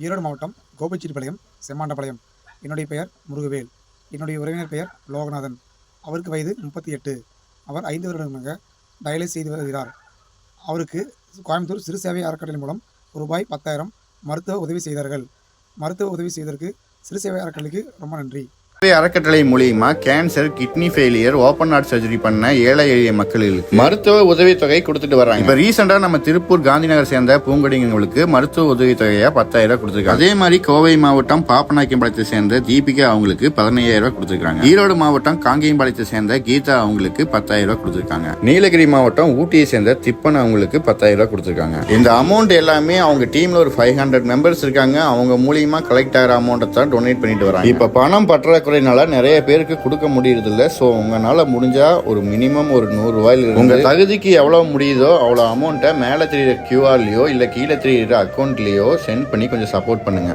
ஈரோடு மாவட்டம் கோபிச்செட்டிப்பாளையம் செம்மாண்டபாளையம். என்னுடைய பெயர் முருகவேல். என்னுடைய உறவினர் பெயர் லோகநாதன். அவருக்கு வயது 38. அவர் 5 வருடங்களாக டயாலிசிஸ் செய்து வருகிறார். அவருக்கு கோயம்புத்தூர் சிறு சேவை அறக்கட்டளை மூலம் ரூபாய் 10,000 மருத்துவ உதவி செய்தார்கள். மருத்துவ உதவி செய்ததற்கு சிறு சேவை அறக்கட்டளைக்கு ரொம்ப நன்றி. அறக்கட்டளை மூலியமா cancer, kidney failure, open heart surgery பண்ண ஏழை எளிய மக்களுக்கு மருத்துவ உதவித்தொகை கொடுத்துட்டு வராங்க. இப்ப ரீசெண்டா நம்ம திருப்பூர் காந்தி நகர் சேர்ந்த பூங்கொடிங்களுக்கு மருத்துவ உதவித்தொகையா 10,000 கொடுத்திருக்காங்க. அதே மாதிரி கோவை மாவட்டம் பாப்பநாயக்கம்பாளையத்தை சேர்ந்த தீபிகா அவங்களுக்கு 15,000 கொடுத்திருக்காங்க. ஈரோடு மாவட்டம் காங்கேயம்பாளையத்தை சேர்ந்த கீதா அவங்களுக்கு 10,000 கொடுத்திருக்காங்க. நீலகிரி மாவட்டம் ஊட்டியை சேர்ந்த திப்பன் அவங்களுக்கு 10,000 கொடுத்திருக்காங்க. இந்த அமௌண்ட் எல்லாமே அவங்க டீம்ல ஒரு 500 மெம்பர்ஸ் இருக்காங்க. அவங்க மூலியமா கலெக்ட் ஆகிற அமௌண்ட்டை தான் டொனேட் பண்ணிட்டு வராங்க. இப்ப பணம் பற்றாக்குறையினால நிறைய பேருக்கு கொடுக்க முடியறது இல்ல. சோ உங்களால முடிஞ்சா ஒரு மினிமம் ஒரு 100 ரூபாயில உங்க தகுதிக்கு எவ்வளவு முடியுதோ அவ்வளவு அமௌண்ட்டை மேல தெரியுற QRலயோ இல்ல கீழே தெரியுற அக்கௌண்ட்லயோ சென்ட் பண்ணி கொஞ்சம் சப்போர்ட் பண்ணுங்க.